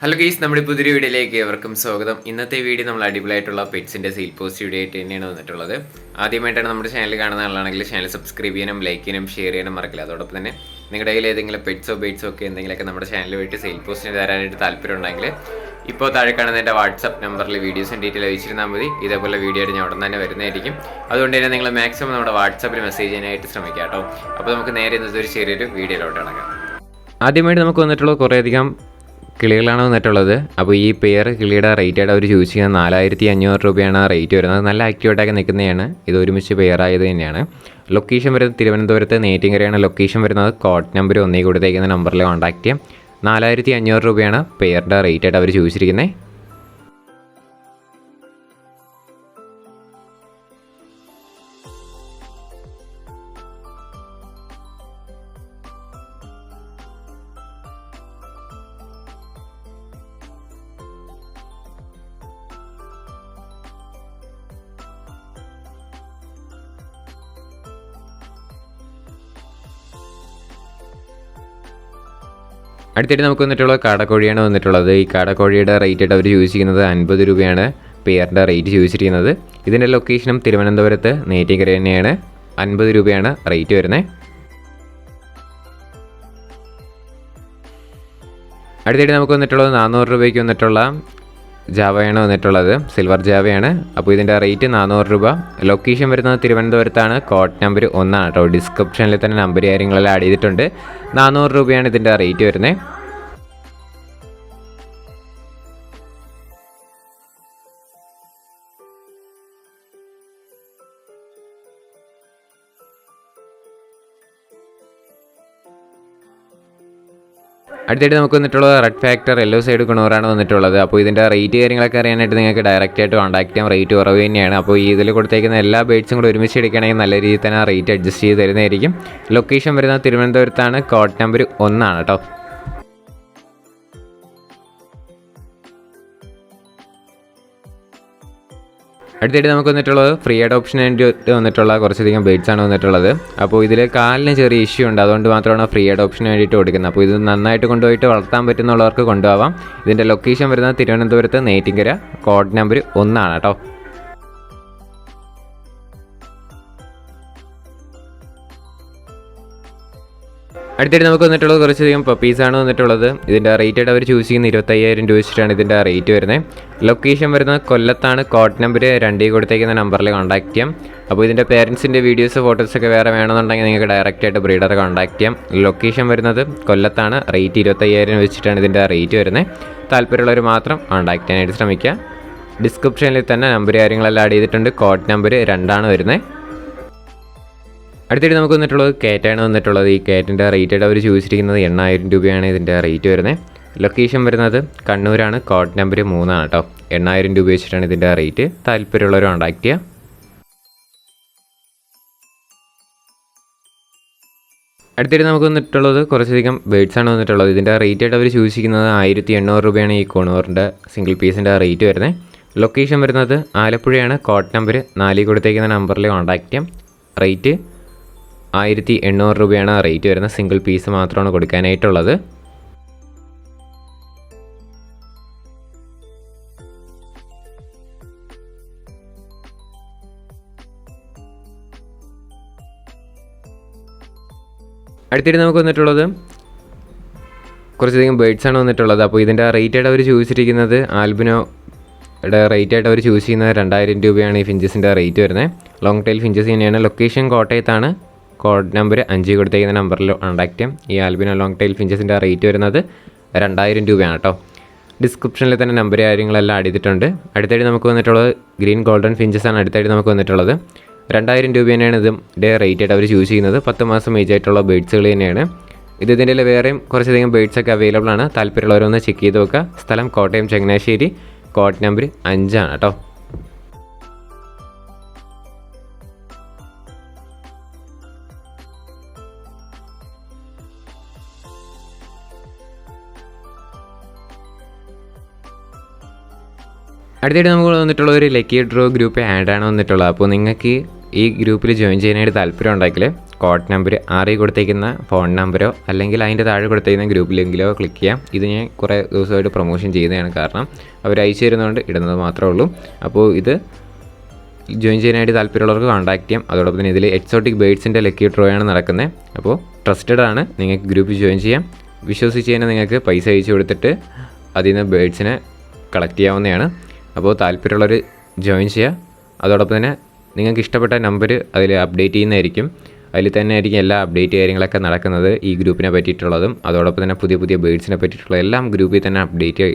Hello guys, നമ്മുടെ പുതിയ വീഡിയോയിലേക്ക് ഏവർക്കും സ്വാഗതം. ഇന്നത്തെ വീഡിയോ നമ്മൾ അടിപൊളിയായിട്ടുള്ള പെറ്റ്സിൻ്റെ സെയിൽ പോസ്റ്റ് വീഡിയോ ആയിട്ട് തന്നെയാണ് വന്നിട്ടുള്ളത്. ആദ്യമായിട്ടാണ് നമ്മുടെ ചാനൽ കാണുന്ന ആളാണെങ്കിൽ ചാനൽ സബ്സ്ക്രൈബ് ചെയ്യാനും ലൈക്ക് ചെയ്യാനും ഷെയർ ചെയ്യാനും മറക്കില്ല. അതോടൊപ്പം തന്നെ നിങ്ങളുടെ കയ്യിൽ ഏതെങ്കിലും പെറ്റ്സോ ബേറ്റ്സോ ഒക്കെ എന്തെങ്കിലുമൊക്കെ നമ്മുടെ ചാനലുമായിട്ട് സെയിൽ പോസ്റ്റിന് തരാനായിട്ട് താല്പര്യം ഉണ്ടെങ്കിൽ ഇപ്പോൾ താഴെ കാണുന്ന എൻ്റെ വാട്സപ്പ് നമ്പറിൽ വീഡിയോസും ഡീറ്റെയിൽ അയച്ചിരുന്നാൽ മതി. ഇതേപോലെ വീഡിയോ ആയിട്ട് ഞാൻ ഉടൻ തന്നെ വരുന്നതായിരിക്കും. അതുകൊണ്ട് തന്നെ നിങ്ങൾ മാക്സിമം നമ്മുടെ വാട്സപ്പിൽ മെസ്സേജ് ചെയ്യാനായിട്ട് ശ്രമിക്കാം കേട്ടോ. അപ്പോൾ നമുക്ക് നേരെ ഇന്നത്തെ ഒരു ചെറിയൊരു വീഡിയോയിലോട്ട് ഇറങ്ങാം. ആദ്യമായിട്ട് നമുക്ക് വന്നിട്ടുള്ള കുറേയധികം കിളികളാണ് വന്നിട്ടുള്ളത്. അപ്പോൾ ഈ പെയർ കിളിയുടെ റേറ്റ് ആയിട്ട് അവർ ചൂസ് ചെയ്യുന്നത് 4500 രൂപയാണ് റേറ്റ് വരുന്നത്. നല്ല ആക്റ്റീവായിട്ടൊക്കെ നിൽക്കുന്നതാണ്. ഇത് ഒരുമിച്ച് പെയർ ആയത് തന്നെയാണ്. ലൊക്കേഷൻ വരുന്നത് തിരുവനന്തപുരത്ത് നെയ്റ്റിങ്കരയാണ് ലൊക്കേഷൻ വരുന്നത്. കോഡ് നമ്പർ 1 കൊടുത്തേക്കുന്ന നമ്പറിൽ കോൺടാക്ട് ചെയ്യാം. 4500 രൂപയാണ് പെയറുടെ റേറ്റ് ആയിട്ട് അവർ ചൂസ് ചെയ്തിരിക്കുന്നത്. അടുത്തിട്ട് നമുക്ക് വന്നിട്ടുള്ളത് കാടക്കോഴിയാണ് വന്നിട്ടുള്ളത്. ഈ കാടക്കോഴിയുടെ റേറ്റ് ആയിട്ട് അവർ ചൂസ് ചെയ്യുന്നത് 50 രൂപയാണ് പെയറിൻ്റെ റേറ്റ് ചൂസ് ചെയ്യുന്നത്. ഇതിൻ്റെ ലൊക്കേഷനും തിരുവനന്തപുരത്ത് നെയ്റ്റിങ്കര തന്നെയാണ്. 50 രൂപയാണ് റേറ്റ് വരുന്നത്. അടുത്തിട്ട് നമുക്ക് വന്നിട്ടുള്ളത് 400 രൂപയ്ക്ക് വന്നിട്ടുള്ള ജാവയാണ് വന്നിട്ടുള്ളത്. സിൽവർ ജാവയാണ്. അപ്പോൾ ഇതിൻ്റെ റേറ്റ് 400 രൂപ. ലൊക്കേഷൻ വരുന്നത് തിരുവനന്തപുരത്താണ്. കോഡ് നമ്പർ 1 കേട്ടോ. ഡിസ്ക്രിപ്ഷനിൽ തന്നെ നമ്പർ കാര്യങ്ങളെല്ലാം ആഡ് ചെയ്തിട്ടുണ്ട്. 400 രൂപയാണ് ഇതിൻ്റെ റേറ്റ് വരുന്നത്. അടുത്തായിട്ട് നമുക്ക് വന്നിട്ടുള്ളത് റെഡ് ഫാക്ടർ യെല്ലോ സൈഡ് കുണൂറാണ് വന്നിട്ടുള്ളത്. അപ്പോൾ ഇതിൻ്റെ റേറ്റ് കാര്യങ്ങളൊക്കെ അറിയാനായിട്ട് നിങ്ങൾക്ക് ഡയറക്റ്റായിട്ട് കോൺടാക്ട് ചെയ്യാം. റേറ്റ് കുറവ് തന്നെയാണ്. അപ്പോൾ ഇതിൽ കൊടുത്തേക്കുന്ന എല്ലാ ബേഡ്സും കൂടെ ഒരുമിച്ച് എടുക്കുകയാണെങ്കിൽ നല്ല രീതിയിൽ തന്നെ റേറ്റ് അഡ്ജസ്റ്റ് ചെയ്ത് തരുന്നതായിരിക്കും. ലൊക്കേഷൻ വരുന്നത് തിരുവനന്തപുരത്താണ്. കോഡ് നമ്പർ 1 കേട്ടോ. അടുത്തായിട്ട് നമുക്ക് വന്നിട്ടുള്ളത് ഫ്രീ അഡോപ്ഷൻ വേണ്ടിയിട്ട് വന്നിട്ടുള്ള കുറച്ചധികം ബേഡ്സാണ് വന്നിട്ടുള്ളത്. അപ്പോൾ ഇതിൽ കാലിന് ചെറിയ ഇഷ്യൂ ഉണ്ട്. അതുകൊണ്ട് മാത്രമാണ് ഫ്രീ അഡോപ്ഷന് വേണ്ടിയിട്ട് കൊടുക്കുന്നത്. അപ്പോൾ ഇത് നന്നായിട്ട് കൊണ്ടുപോയിട്ട് വളർത്താൻ പറ്റുന്നുള്ളവർക്ക് കൊണ്ടുപോകാം. ഇതിൻ്റെ ലൊക്കേഷൻ വരുന്നത് തിരുവനന്തപുരത്ത് നെയ്റ്റിങ്കര. കോഡ് നമ്പർ 1 കേട്ടോ. അടുത്തിട്ട് നമുക്ക് വന്നിട്ടുള്ളത് കുറച്ചധികം പപ്പീസാണ് വന്നിട്ടുള്ളത്. ഇതിൻ്റെ റേറ്റ് ആയിട്ട് അവർ ചൂസ് ചെയ്യുന്ന 25,000 രൂപ വെച്ചിട്ടാണ് ഇതിൻ്റെ റേറ്റ് വരുന്നത്. ലൊക്കേഷൻ വരുന്നത് കൊല്ലത്താണ്. കോഡ് നമ്പർ 2 കൊടുത്തേക്കുന്ന നമ്പറിൽ കോൺടാക്ട് ചെയ്യാം. അപ്പോൾ ഇതിൻ്റെ പേരൻസിൻ്റെ വീഡിയോസ് ഫോട്ടോസൊക്കെ വേറെ വേണമെന്നുണ്ടെങ്കിൽ നിങ്ങൾക്ക് ഡയറക്റ്റായിട്ട് ബ്രീഡറെ കോൺടാക്ട് ചെയ്യാം. ലൊക്കേഷൻ വരുന്നത് കൊല്ലത്താണ്. റേറ്റ് 25,000 വെച്ചിട്ടാണ് ഇതിൻ്റെ റേറ്റ് വരുന്നത്. താല്പര്യമുള്ളവർ മാത്രം കോൺടാക്ട് ചെയ്യാനായിട്ട് ശ്രമിക്കുക. ഡിസ്ക്രിപ്ഷനിൽ തന്നെ നമ്പർ കാര്യങ്ങളെല്ലാം ആഡ് ചെയ്തിട്ടുണ്ട്. കോഡ് നമ്പർ 2 വരുന്നത്. അടുത്തിട്ട് നമുക്ക് വന്നിട്ടുള്ളത് കാറ്റാണ് വന്നിട്ടുള്ളത്. ഈ കാറ്റിൻ്റെ റേറ്റ് ആയിട്ട് അവർ ചൂസ് ചെയ്തിരിക്കുന്നത് 8000 രൂപയാണ് ഇതിൻ്റെ റേറ്റ് വരുന്നത്. ലൊക്കേഷൻ വരുന്നത് കണ്ണൂരാണ്. കോഡ് നമ്പർ 3 കേട്ടോ. 8000 രൂപ വെച്ചിട്ടാണ് ഇതിൻ്റെ റേറ്റ്. താല്പര്യമുള്ളവർ കോൺടാക്ട് ചെയ്യുക. അടുത്തിട്ട് നമുക്ക് വന്നിട്ടുള്ളത് കുറച്ചധികം ബേഡ്സാണ് വന്നിട്ടുള്ളത്. ഇതിൻ്റെ റേറ്റ് ആയിട്ട് അവർ ചൂസ് ചെയ്യുന്നത് 1800 രൂപയാണ് ഈ കോണൂറിൻ്റെ സിംഗിൾ പീസിൻ്റെ റേറ്റ് വരുന്നത്. ലൊക്കേഷൻ വരുന്നത് ആലപ്പുഴയാണ്. കോഡ് നമ്പർ 4 കൊടുത്തേക്കുന്ന നമ്പറിൽ കോൺടാക്ട് ചെയ്യാം. റേറ്റ് 1800 രൂപയാണ് റേറ്റ് വരുന്നത്. സിംഗിൾ പീസ് മാത്രമാണ് കൊടുക്കാനായിട്ടുള്ളത്. അടുത്തിട്ട് നമുക്ക് വന്നിട്ടുള്ളത് കുറച്ചധികം ബേഡ്സാണ് വന്നിട്ടുള്ളത്. അപ്പോൾ ഇതിൻ്റെ റേറ്റ് ആയിട്ട് അവർ ചൂസ് ചെയ്തിരിക്കുന്നത് ആൽബിനോയുടെ റേറ്റ് ആയിട്ട് അവർ ചൂസ് ചെയ്യുന്നത് 2000 രൂപയാണ് ഈ ഫിഞ്ചസിൻ്റെ റേറ്റ് വരുന്നത്. ലോങ് ടൈൽ ഫിഞ്ചസ് തന്നെയാണ്. ലൊക്കേഷൻ കോട്ടയത്താണ്. കോഡ് നമ്പർ 5 കൊടുത്തേക്കുന്ന നമ്പറിൽ കോൺടാക്ട് ചെയ്യാം. ഈ ആൽബിനോ ലോങ് ടൈൽ ഫിഞ്ചസിൻ്റെ റേറ്റ് വരുന്നത് 2000 രൂപയാണ് കേട്ടോ. ഡിസ്ക്രിപ്ഷനിൽ തന്നെ നമ്പർ കാര്യങ്ങളെല്ലാം ആഡ് ചെയ്തിട്ടുണ്ട്. അടുത്തായിട്ട് നമുക്ക് വന്നിട്ടുള്ളത് ഗ്രീൻ ഗോൾഡൻ ഫിഞ്ചസാണ് അടുത്തായിട്ട് നമുക്ക് വന്നിട്ടുള്ളത്. 2000 രൂപ തന്നെയാണ് ഇതിൻ്റെ റേറ്റ് ആയിട്ട് അവർ ചൂസ് ചെയ്യുന്നത്. 10 മാസം ഏജ് ആയിട്ടുള്ള ബേഡ്സുകൾ തന്നെയാണ്. ഇതിൻ്റെ വേറെയും കുറച്ചധികം ബേഡ്സൊക്കെ അവൈലബിൾ ആണ്. താല്പര്യമുള്ളവരൊന്ന് ചെക്ക് ചെയ്ത് നോക്കുക. സ്ഥലം കോട്ടയം ചങ്ങനാശ്ശേരി. കോഡ് നമ്പർ 5 കേട്ടോ. അടുത്തായിട്ട് നമുക്ക് വന്നിട്ടുള്ള ഒരു ലക്കി ഡ്രോ ഗ്രൂപ്പ് ആഡാണ് വന്നിട്ടുള്ളത്. അപ്പോൾ നിങ്ങൾക്ക് ഈ ഗ്രൂപ്പിൽ ജോയിൻ ചെയ്യാനായിട്ട് താല്പര്യം ഉണ്ടെങ്കിൽ കോഡ് നമ്പർ കൊടുത്തേക്കുന്ന ഫോൺ നമ്പറോ അല്ലെങ്കിൽ അതിൻ്റെ താഴെ കൊടുത്തേക്കുന്ന ഗ്രൂപ്പ് ലിങ്കിലോ ക്ലിക്ക് ചെയ്യാം. ഇത് ഞാൻ കുറേ ദിവസമായിട്ട് പ്രൊമോഷൻ ചെയ്യുന്നതാണ്, കാരണം അവർ അയച്ചു തരുന്നതുകൊണ്ട് ഇടുന്നത് മാത്രമേ ഉള്ളൂ. അപ്പോൾ ഇത് ജോയിൻ ചെയ്യാനായിട്ട് താല്പര്യമുള്ളവർക്ക് കോൺടാക്ട് ചെയ്യാം. അതോടൊപ്പം തന്നെ ഇതിൽ എക്സോട്ടിക് ബേഡ്സിൻ്റെ ലക്കി ഡ്രോ ആണ് നടക്കുന്നത്. അപ്പോൾ ട്രസ്റ്റഡ് ആണ്, നിങ്ങൾക്ക് ഗ്രൂപ്പിൽ ജോയിൻ ചെയ്യാം. വിശ്വസിച്ച് തന്നെ നിങ്ങൾക്ക് പൈസ അയച്ചു കൊടുത്തിട്ട് അതിൽ നിന്ന് ബേഡ്സിനെ കളക്ട് ചെയ്യാവുന്നതാണ്. അപ്പോൾ താല്പര്യമുള്ളവർ ജോയിൻ ചെയ്യുക. അതോടൊപ്പം തന്നെ നിങ്ങൾക്ക് ഇഷ്ടപ്പെട്ട നമ്പർ അതിൽ അപ്ഡേറ്റ് ചെയ്യുന്നതായിരിക്കും. അതിൽ തന്നെ ആയിരിക്കും എല്ലാ അപ്ഡേറ്റ് കാര്യങ്ങളൊക്കെ നടക്കുന്നത്, ഈ ഗ്രൂപ്പിനെ പറ്റിയിട്ടുള്ളതും അതോടൊപ്പം തന്നെ പുതിയ പുതിയ ബേഡ്സിനെ പറ്റിയിട്ടുള്ള എല്ലാം ഗ്രൂപ്പിൽ തന്നെ അപ്ഡേറ്റ്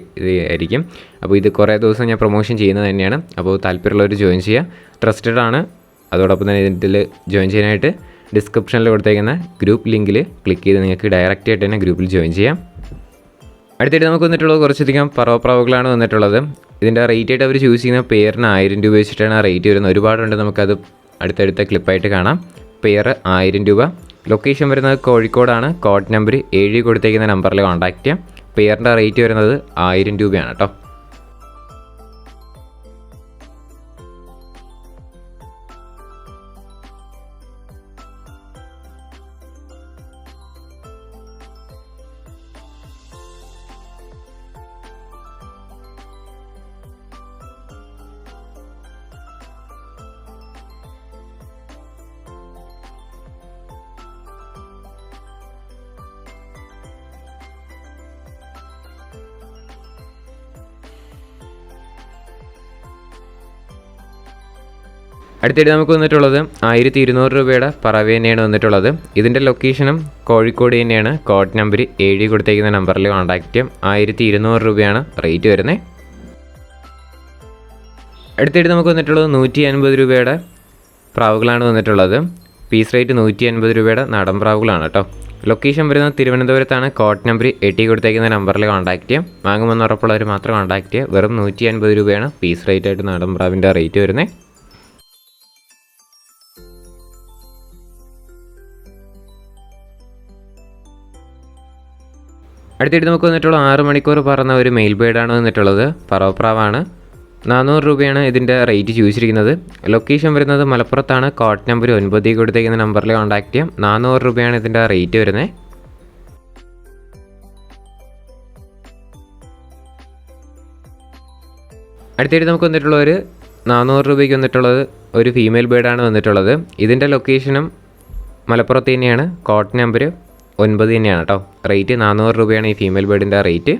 ആയിരിക്കും. അപ്പോൾ ഇത് കുറേ ദിവസം ഞാൻ പ്രൊമോഷൻ ചെയ്യുന്നത് തന്നെയാണ്. അപ്പോൾ താല്പര്യമുള്ളവർ ജോയിൻ ചെയ്യുക. ട്രസ്റ്റഡ് ആണ്. അതോടൊപ്പം തന്നെ ഇതിൽ ജോയിൻ ചെയ്യാനായിട്ട് ഡിസ്ക്രിപ്ഷനിൽ കൊടുത്തേക്കുന്ന ഗ്രൂപ്പ് ലിങ്കിൽ ക്ലിക്ക് ചെയ്ത് നിങ്ങൾക്ക് ഡയറക്റ്റ് ആയിട്ട് തന്നെ ഗ്രൂപ്പിൽ ജോയിൻ ചെയ്യാം. അടുത്തായിട്ട് നമുക്ക് വന്നിട്ടുള്ളത് കുറച്ചധികം പറവപ്രാവുകളാണ് വന്നിട്ടുള്ളത്. ഇതിൻ്റെ റേറ്റ് ആയിട്ട് അവർ ചൂസ് ചെയ്യുന്ന പെയറിന് 1000 രൂപ വെച്ചിട്ടാണ് റേറ്റ് വരുന്നത്. ഒരുപാടുണ്ട്, നമുക്കത് അടുത്തടുത്ത ക്ലിപ്പായിട്ട് കാണാം. പെയർ 1000 രൂപ. ലൊക്കേഷൻ വരുന്നത് കോഴിക്കോടാണ്. കോഡ് നമ്പർ 7 കൊടുത്തേക്കുന്ന നമ്പറിൽ കോൺടാക്ട് ചെയ്യാം. പെയറിൻ്റെ റേറ്റ് വരുന്നത് 1000 രൂപയാണ് കേട്ടോ. അടുത്തിട്ട് നമുക്ക് വന്നിട്ടുള്ളത് 1200 രൂപയുടെ പറവ തന്നെയാണ് വന്നിട്ടുള്ളത്. ഇതിൻ്റെ ലൊക്കേഷനും കോഴിക്കോട് തന്നെയാണ്. കോഡ് നമ്പർ 7 കൊടുത്തേക്കുന്ന നമ്പറിൽ കോൺടാക്ട് ചെയ്യാം. 1200 രൂപയാണ് റേറ്റ് വരുന്നത്. അടുത്തിട്ട് നമുക്ക് വന്നിട്ടുള്ളത് 150 രൂപയുടെ പ്രാവുകളാണ് വന്നിട്ടുള്ളത്. പീസ് റേറ്റ് 150 രൂപയുടെ നാടൻ പ്രാവുകളാണ് കേട്ടോ. ലൊക്കേഷൻ വരുന്നത് തിരുവനന്തപുരത്താണ്. കോഡ് നമ്പർ 8 കൊടുത്തേക്കുന്ന നമ്പറിൽ കോൺടാക്ട് ചെയ്യാം. വാങ്ങുമെന്ന് ഉറപ്പുള്ളവർ മാത്രം കോൺടാക്ട് ചെയ്യുക. വെറും 150 രൂപയാണ് പീസ് റേറ്റ് ആയിട്ട് നാടൻ പ്രാവിൻ്റെ റേറ്റ് വരുന്നത്. അടുത്തിട്ട് നമുക്ക് വന്നിട്ടുള്ള 6 മണിക്കൂർ പറന്ന ഒരു മെയിൽ ബേർഡാണ് വന്നിട്ടുള്ളത്. പറവപ്രാവാണ്. 400 രൂപയാണ് ഇതിൻ്റെ റേറ്റ് ചോദിച്ചിരിക്കുന്നത്. ലൊക്കേഷൻ വരുന്നത് മലപ്പുറത്താണ്. കോഡ് നമ്പർ 9 കൊടുത്തേക്കുന്ന നമ്പറിൽ കോൺടാക്ട് ചെയ്യാം. 400 രൂപയാണ് ഇതിൻ്റെ റേറ്റ് വരുന്നത്. അടുത്തിട്ട് നമുക്ക് വന്നിട്ടുള്ള ഒരു 400 രൂപയ്ക്ക് വന്നിട്ടുള്ളത് ഒരു ഫീമെയിൽ ബേർഡാണ് വന്നിട്ടുള്ളത്. ഇതിൻ്റെ ലൊക്കേഷനും മലപ്പുറത്ത് തന്നെയാണ്. കോഡ് നമ്പർ 9 തന്നെയാണ് കേട്ടോ. റേറ്റ് 400 രൂപയാണ് ഈ ഫീമെയിൽ ബേർഡിൻ്റെ റേറ്റ്.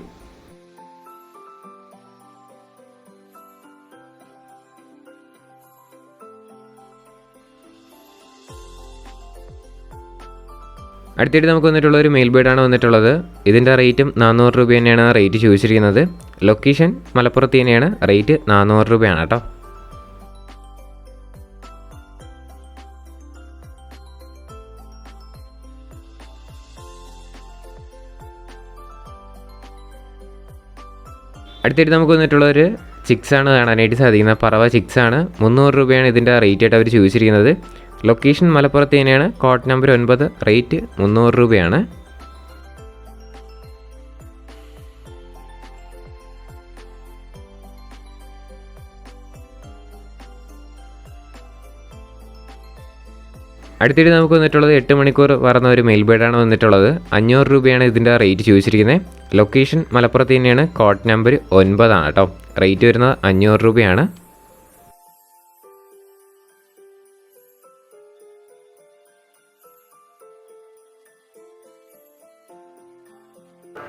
അടുത്തിട്ട് നമുക്ക് വന്നിട്ടുള്ള ഒരു മെയിൽ ബേർഡാണ് വന്നിട്ടുള്ളത്. ഇതിൻ്റെ റേറ്റും 400 രൂപ തന്നെയാണ് റേറ്റ് ചോദിച്ചിരിക്കുന്നത്. ലൊക്കേഷൻ മലപ്പുറത്ത് തന്നെയാണ്. റേറ്റ് 400 രൂപയാണ് കേട്ടോ. അടുത്തിട്ട് നമുക്ക് വന്നിട്ടുള്ളൊരു ചിക്സാണ് കാണാനായിട്ട് സാധിക്കുന്നത്. പറവ ചിക്സാണ്. 300 രൂപയാണ് ഇതിൻ്റെ റേറ്റ് ആയിട്ട് അവർ ചോദിച്ചിരിക്കുന്നത്. ലൊക്കേഷൻ മലപ്പുറത്ത് തന്നെയാണ്. Code number 9. റേറ്റ് 300 രൂപയാണ്. അടുത്തിട്ട് നമുക്ക് വന്നിട്ടുള്ളത് 8 മണിക്കൂർ പറന്ന ഒരു മെയിൽ ബേർഡാണ് വന്നിട്ടുള്ളത്. 500 രൂപയാണ് ഇതിൻ്റെ റേറ്റ് ചോദിച്ചിരിക്കുന്നത്. ലൊക്കേഷൻ മലപ്പുറത്ത് തന്നെയാണ്. കോഡ് നമ്പർ 9 ആണ് കേട്ടോ. റേറ്റ് വരുന്നത് 500 രൂപയാണ്.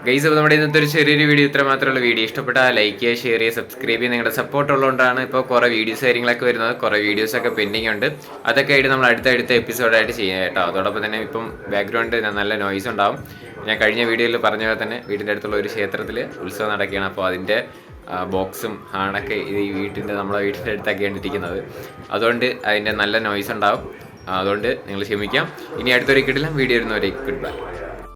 ഗൈസ്, അപ്പോൾ നമ്മുടെ ഇന്നത്തെ ഒരു ചെറിയൊരു വീഡിയോ ഇത്ര മാത്രമുള്ള വീഡിയോ ഇഷ്ടപ്പെട്ടാൽ ലൈക്ക് ചെയ്യുക, ഷെയർ ചെയ്യുക, സബ്സ്ക്രൈബ് ചെയ്യുക. നിങ്ങളുടെ സപ്പോർട്ട് ഉള്ളതുകൊണ്ടാണ് ഇപ്പോൾ കുറേ വീഡിയോസ് കാര്യങ്ങളൊക്കെ വരുന്നത്. കുറേ വീഡിയോസൊക്കെ പെൻഡിങ് ഉണ്ട്. അതൊക്കെ ആയിട്ട് നമ്മൾ അടുത്ത എപ്പിസോഡായിട്ട് ചെയ്യാം കേട്ടോ. അതോടൊപ്പം തന്നെ ഇപ്പം ബാക്ക്ഗ്രൗണ്ട് നല്ല നോയ്സ് ഉണ്ടാവും. ഞാൻ കഴിഞ്ഞ വീഡിയോയിൽ പറഞ്ഞ പോലെ തന്നെ വീടിൻ്റെ അടുത്തുള്ള ഒരു ക്ഷേത്രത്തിൽ ഉത്സവം നടക്കുകയാണ്. അപ്പോൾ അതിൻ്റെ ബോക്സും ഹാണൊക്കെ ഇത് നമ്മളെ വീട്ടിൻ്റെ അടുത്തൊക്കെയാണ് ഇരിക്കുന്നത്. അതുകൊണ്ട് അതിൻ്റെ നല്ല നോയ്സ് ഉണ്ടാവും. അതുകൊണ്ട് നിങ്ങൾ ക്ഷമിക്കാം. ഇനി അടുത്തൊരു കിട്ടില്ല വീഡിയോ വരുന്നവരേക്ക് ഗുഡ് ബൈ.